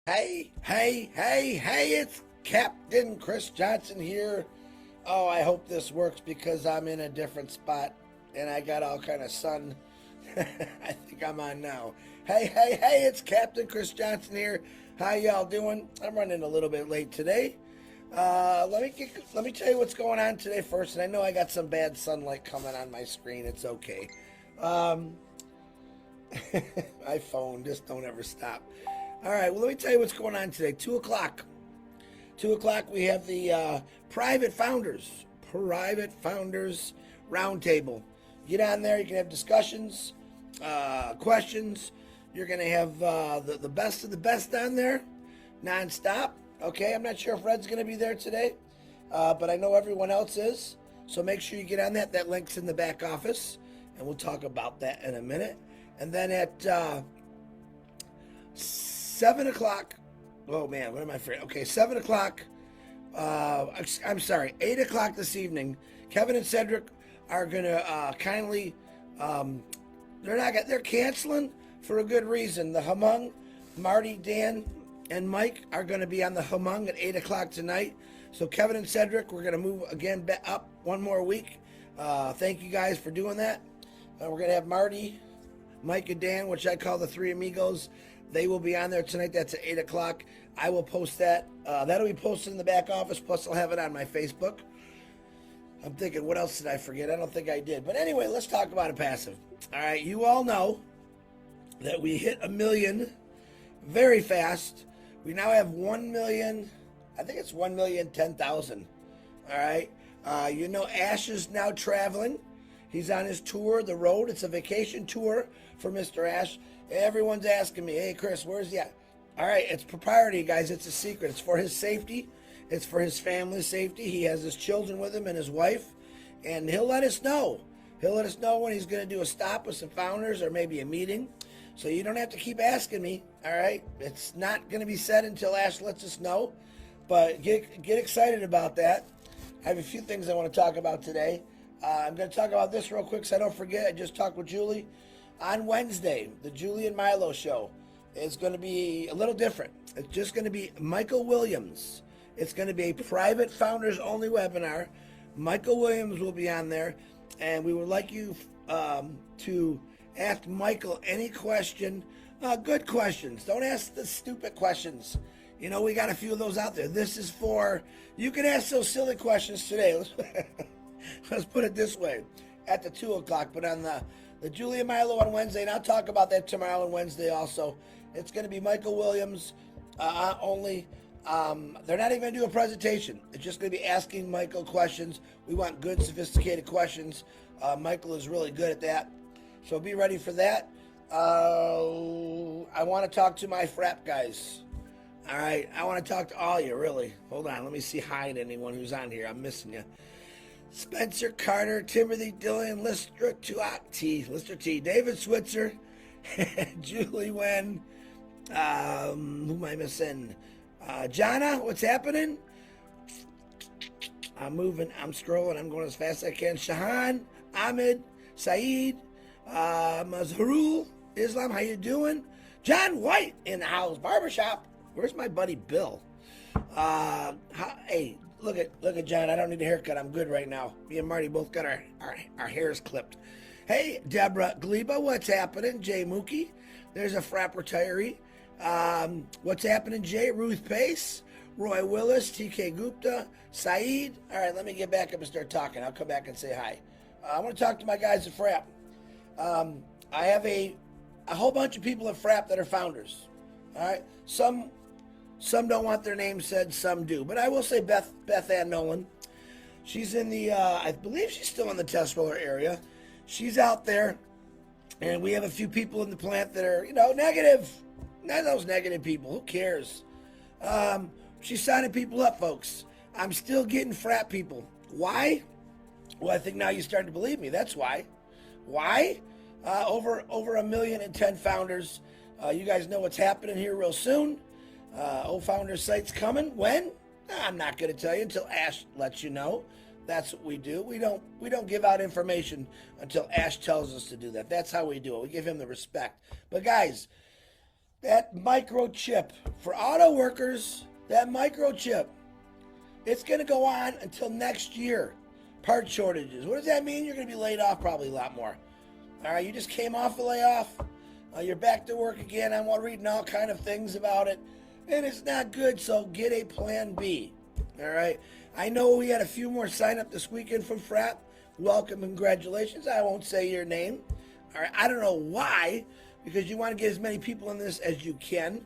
Hey, it's Captain Chris Johnson here. Oh, I hope this works because I'm in a different spot and I got all kind of sun. I think I'm on now. Hey, it's Captain Chris Johnson here. How y'all doing? I'm running a little bit late today. Let me tell you what's going on today first, and I know I got some bad sunlight coming on my screen. It's okay. Um, my phone just don't ever stop. All right, well, let me tell you what's going on today. 2 o'clock. 2 o'clock, we have the Private Founders Roundtable. Get on there. You can have discussions, questions. You're going to have the best of the best on there, nonstop. Okay, I'm not sure if Red's going to be there today, but I know everyone else is. So make sure you get on that. That link's in the back office, and we'll talk about that in a minute. And then at 7 o'clock, oh man, what am I afraid? Okay, 7 o'clock, I'm sorry, 8 o'clock this evening, Kevin and Cedric are going to kindly, they're canceling for a good reason. The Humung, Marty, Dan, and Mike are going to be on the Humung at 8 o'clock tonight. So Kevin and Cedric, we're going to move again up one more week. Thank you guys for doing that. We're going to have Marty, Mike, and Dan, which I call the Three Amigos. They will be on there tonight. That's at 8 o'clock. I will post that. That'll be posted in the back office, plus I'll have it on my Facebook. I'm thinking, what else did I forget? I don't think I did. But anyway, let's talk about Onpassive. All right, you all know that we hit 1 million very fast. We now have 1 million, I think it's 1,010,000. All right. You know, Ash is now traveling. He's on his tour, the road. It's a vacation tour for Mr. Ash. Everyone's asking me, hey, Chris, where's he at? All right, it's propriety, guys. It's a secret. It's for his safety. It's for his family's safety. He has his children with him and his wife, and he'll let us know. He'll let us know when he's going to do a stop with some founders or maybe a meeting. So you don't have to keep asking me, all right? It's not going to be said until Ash lets us know, but get excited about that. I have a few things I want to talk about today. I'm going to talk about this real quick so I don't forget. I just talked with Julie. On Wednesday, the Julie and Milo show is going to be a little different. It's just going to be Michael Williams. It's going to be a private founders only webinar. Michael Williams will be on there, and we would like you to ask Michael any question, good questions. Don't ask the stupid questions. You know, we got a few of those out there. This is for, you can ask those silly questions today. Let's put it this way, at the 2 o'clock, but on the Julia Milo on Wednesday, and I'll talk about that tomorrow and Wednesday also. It's going to be Michael Williams only. They're not even going to do a presentation. It's just going to be asking Michael questions. We want good, sophisticated questions. Michael is really good at that. So be ready for that. I want to talk to my frap guys. All right, I want to talk to all you, really. Hold on, let me see hi to anyone who's on here. I'm missing you. Spencer Carter, Timothy Dillon, Lister T, David Switzer, Julie Wen, who am I missing? Jana, what's happening? I'm moving, I'm scrolling, I'm going as fast as I can. Shahan, Ahmed, Saeed, Mazharul, Islam, how you doing? John White in the house, barbershop. Where's my buddy Bill? Hey, look at John. I don't need a haircut. I'm good right now. Me and Marty both got our hairs clipped. Hey, Deborah Gleba, what's happening? Jay Mookie, there's a frap retiree. What's happening, Jay? Ruth Pace, Roy Willis, TK Gupta, Saeed. All right, let me get back up and start talking. I'll come back and say hi. I want to talk to my guys at frap. I have a whole bunch of people at frap that are founders. All right, some don't want their name said, some do. But I will say Beth Ann Nolan. She's in the, I believe she's still in the test roller area. She's out there, and we have a few people in the plant that are, negative. Not those negative people. Who cares? She's signing people up, folks. I'm still getting frap people. Why? Well, I think now you're starting to believe me. That's why. Why? Over 1,010,000 founders. You guys know what's happening here real soon. Founders site's coming. When? I'm not going to tell you until Ash lets you know. That's what we do. We don't give out information until Ash tells us to do that. That's how we do it. We give him the respect. But guys, That microchip for auto workers, that microchip, it's going to go on until next year. Part shortages. What does that mean? You're going to be laid off probably a lot more. All right, you just came off a layoff. You're back to work again. I'm reading all kind of things about it, and it's not good. So get a plan B. All right. I know we had a few more sign up this weekend from Frat. Welcome, congratulations. I won't say your name. All right. I don't know why, because you want to get as many people in this as you can.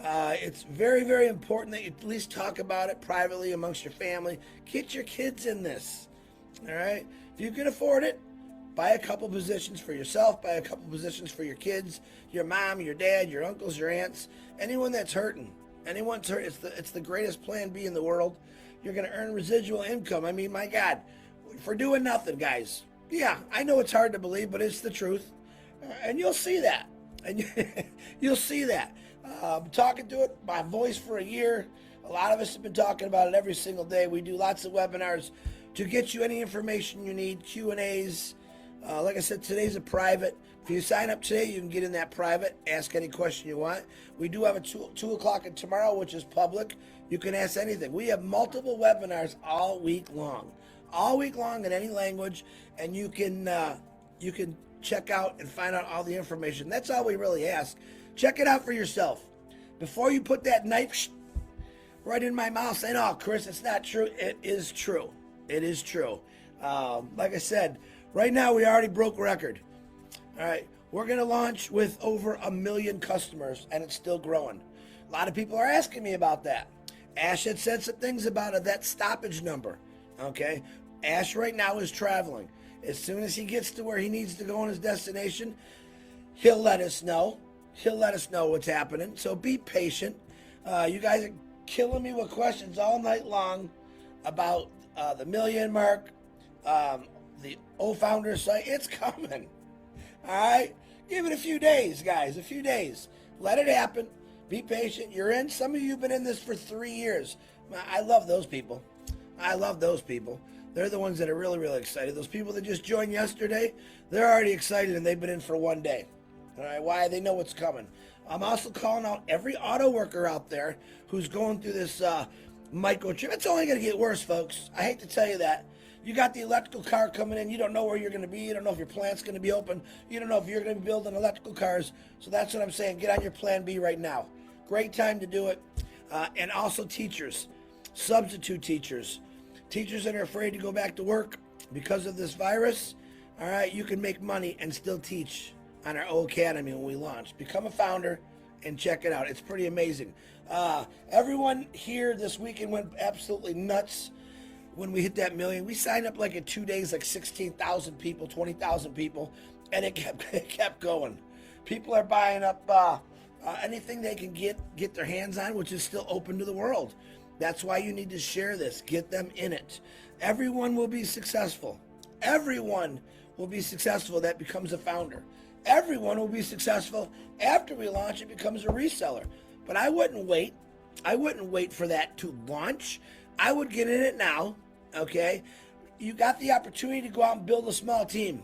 It's very, very important that you at least talk about it privately amongst your family. Get your kids in this. All right. If you can afford it, buy a couple positions for yourself, buy a couple positions for your kids, your mom, your dad, your uncles, your aunts, anyone that's hurting. Anyone's hurt. It's the greatest plan B in the world. You're going to earn residual income. I mean, my God, for doing nothing, guys. Yeah, I know it's hard to believe, but it's the truth. And you'll see that. And you'll see that. Talking to it, my voice for a year. A lot of us have been talking about it every single day. We do lots of webinars to get you any information you need, Q&As. Like I said, today's a private. If you sign up today, you can get in that private, ask any question you want. We do have a 2 o'clock tomorrow, which is public. You can ask anything. We have multiple webinars all week long in any language, and you can check out and find out all the information. That's all we really ask. Check it out for yourself. Before you put that knife right in my mouth saying, oh, Chris, it's not true. It is true. It is true. Like I said, right now we already broke record. All right. We're going to launch with over 1 million customers, and it's still growing. A lot of people are asking me about that. Ash had said some things about it, that stoppage number. Okay. Ash right now is traveling. As soon as he gets to where he needs to go on his destination, he'll let us know. He'll let us know what's happening. So be patient. You guys are killing me with questions all night long about the million mark, the O-Founder site. It's coming. All right? Give it a few days, guys. A few days. Let it happen. Be patient. You're in. Some of you have been in this for 3 years. I love those people. I love those people. They're the ones that are really, really excited. Those people that just joined yesterday, they're already excited, and they've been in for 1 day. All right, why? They know what's coming. I'm also calling out every auto worker out there who's going through this microchip. It's only going to get worse, folks. I hate to tell you that. You got the electrical car coming in. You don't know where you're going to be. You don't know if your plant's going to be open. You don't know if you're going to be building electrical cars. So that's what I'm saying. Get on your plan B right now. Great time to do it. And also teachers, substitute teachers, teachers that are afraid to go back to work because of this virus. All right, you can make money and still teach on our O Academy when we launch. Become a founder and check it out. It's pretty amazing. Everyone here this weekend went absolutely nuts when we hit that million. We signed up like in 2 days, like 16,000 people, 20,000 people, and it kept going. People are buying up anything they can get their hands on, which is still open to the world. That's why you need to share this. Get them in it. Everyone will be successful. Everyone will be successful that becomes a founder. Everyone will be successful after we launch. It becomes a reseller. But I wouldn't wait. I wouldn't wait for that to launch. I would get in it now. Okay? You got the opportunity to go out and build a small team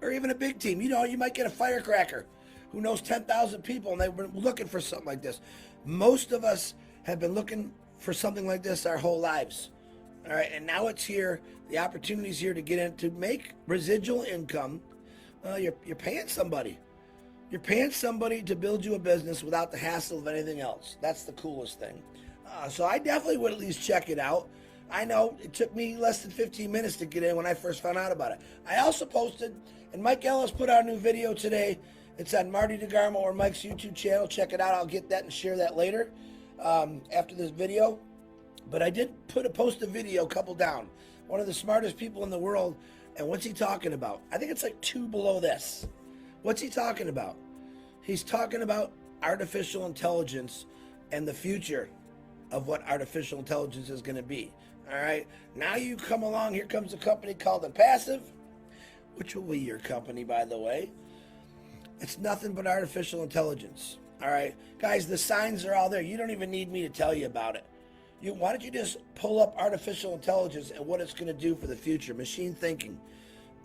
or even a big team. You know, you might get a firecracker who knows 10,000 people, and they've been looking for something like this. Most of us have been looking for something like this our whole lives. All right, and now it's here. The opportunity's here to get in to make residual income. You're paying somebody. You're paying somebody to build you a business without the hassle of anything else. That's the coolest thing. So I definitely would at least check it out. I know it took me less than 15 minutes to get in when I first found out about it. I also posted, and Mike Ellis put out a new video today. It's on Marty DeGarmo or Mike's YouTube channel. Check it out. I'll get that and share that later after this video. But I did post a video, couple down. One of the smartest people in the world. And what's he talking about? I think it's like 2 below this. What's he talking about? He's talking about artificial intelligence and the future of what artificial intelligence is going to be. All right. Now you come along. Here comes a company called Onpassive, which will be your company, by the way. It's nothing but artificial intelligence. All right. Guys, the signs are all there. You don't even need me to tell you about it. Why don't you just pull up artificial intelligence and what it's going to do for the future? Machine thinking.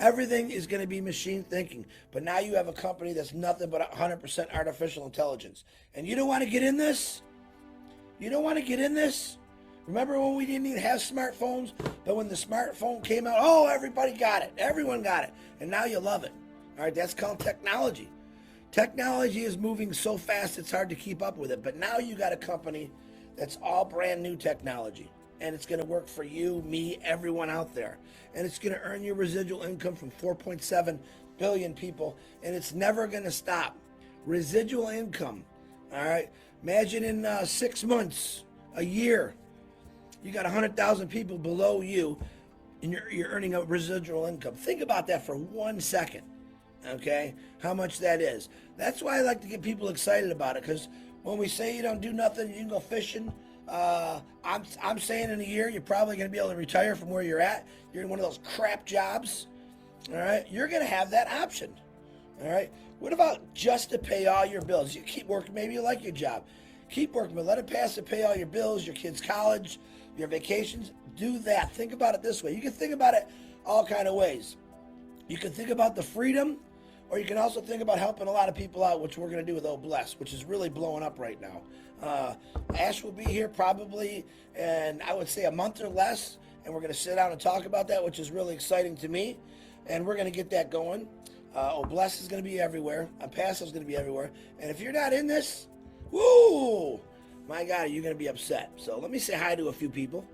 Everything is going to be machine thinking. But now you have a company that's nothing but 100% artificial intelligence. And you don't want to get in this? You don't want to get in this? Remember when we didn't even have smartphones? But when the smartphone came out, oh, everybody got it. Everyone got it. And now you love it. All right, that's called technology. Technology is moving so fast it's hard to keep up with it. But now you got a company that's all brand new technology. And it's going to work for you, me, everyone out there. And it's going to earn you residual income from 4.7 billion people. And it's never going to stop. Residual income. All right. Imagine in 6 months, a year, you got 100,000 people below you and you're earning a residual income. Think about that for 1 second. Okay. How much that is. That's why I like to get people excited about it. Because when we say you don't do nothing, you can go fishing. I'm saying in a year, you're probably going to be able to retire from where you're at. You're in one of those crap jobs. All right. You're going to have that option. All right. What about just to pay all your bills? You keep working. Maybe you like your job. Keep working, but let it pass to pay all your bills, your kids' college, your vacations. Do that. Think about it this way. You can think about it all kind of ways. You can think about the freedom, or you can also think about helping a lot of people out, which we're going to do with Oh Bless, which is really blowing up right now. Ash will be here probably in, I would say, a month or less, and we're going to sit down and talk about that, which is really exciting to me, and we're going to get that going. Oh Bless is going to be everywhere. Onpassive is going to be everywhere. And if you're not in this, woo, my God, you're going to be upset. So let me say hi to a few people.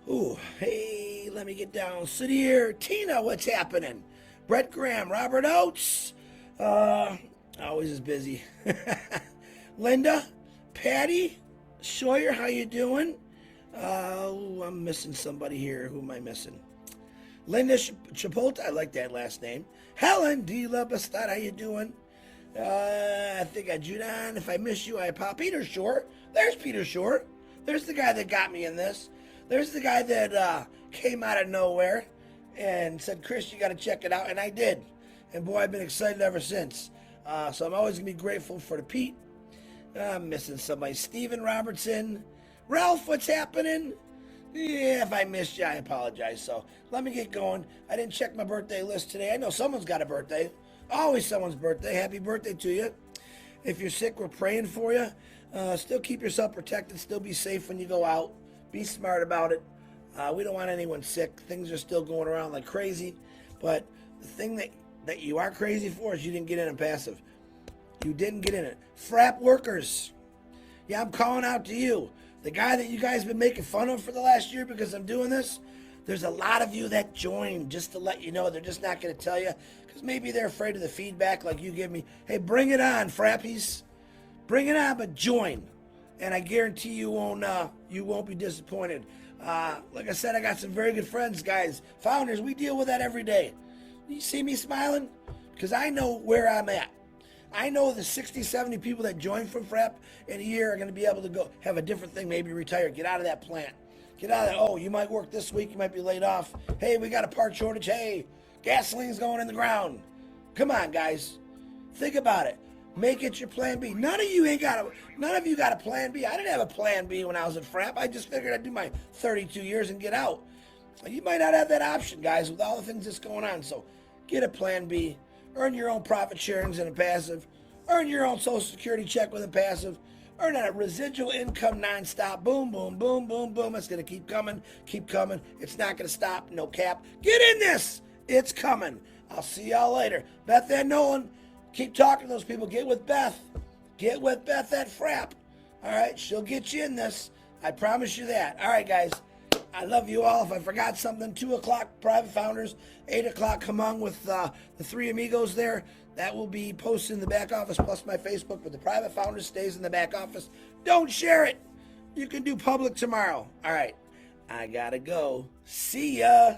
Ooh, hey, let me get down. Sit here. Tina, what's happening? Brett Graham, Robert Oates. Always is busy. Linda, Patty, Sawyer, how you doing? I'm missing somebody here. Who am I missing? Linda Chipotle, I like that last name. Helen D. La Bastard, how you doing? I think I Judan. If I miss you, I apologize. Peter Shore. There's Peter Shore. There's the guy that got me in this. There's the guy that came out of nowhere and said, Chris, you got to check it out. And I did. And boy, I've been excited ever since. So I'm always going to be grateful for the Pete. I'm missing somebody. Steven Robertson. Ralph, what's happening? Yeah, if I missed you, I apologize. So let me get going. I didn't check my birthday list today. I know someone's got a birthday. Always someone's birthday. Happy birthday to you. If you're sick, we're praying for you. Still keep yourself protected. Still be safe when you go out. Be smart about it. We don't want anyone sick. Things are still going around like crazy. But the thing that you are crazy for is you didn't get in Onpassive. You didn't get in it. Frap workers. Yeah, I'm calling out to you. The guy that you guys have been making fun of for the last year because I'm doing this, there's a lot of you that joined just to let you know. They're just not going to tell you because maybe they're afraid of the feedback like you give me. Hey, bring it on, frappies. Bring it on, but join. And I guarantee you won't be disappointed. Like I said, I got some very good friends, guys. Founders, we deal with that every day. You see me smiling? Because I know where I'm at. I know the 60, 70 people that join from Frap in a year are going to be able to go have a different thing, maybe retire, get out of that plant. Get out of that. Oh, you might work this week, you might be laid off. Hey, we got a part shortage. Hey, gasoline's going in the ground. Come on, guys. Think about it. Make it your plan B. None of you got a plan B. I didn't have a plan B when I was at Frap. I just figured I'd do my 32 years and get out. You might not have that option, guys, with all the things that's going on. So get a plan B. Earn your own profit sharings in Onpassive. Earn your own Social Security check with Onpassive. Earn a residual income nonstop. Boom, boom, boom, boom, boom. It's going to keep coming, keep coming. It's not going to stop. No cap. Get in this. It's coming. I'll see y'all later. Beth and Nolan, keep talking to those people. Get with Beth. Get with Beth at Frap. All right? She'll get you in this. I promise you that. All right, guys. I love you all. If I forgot something, 2 o'clock, Private Founders, 8 o'clock, Hmong with the three amigos there. That will be posted in the back office, plus my Facebook, but the Private Founders stays in the back office. Don't share it. You can do public tomorrow. All right. I got to go. See ya.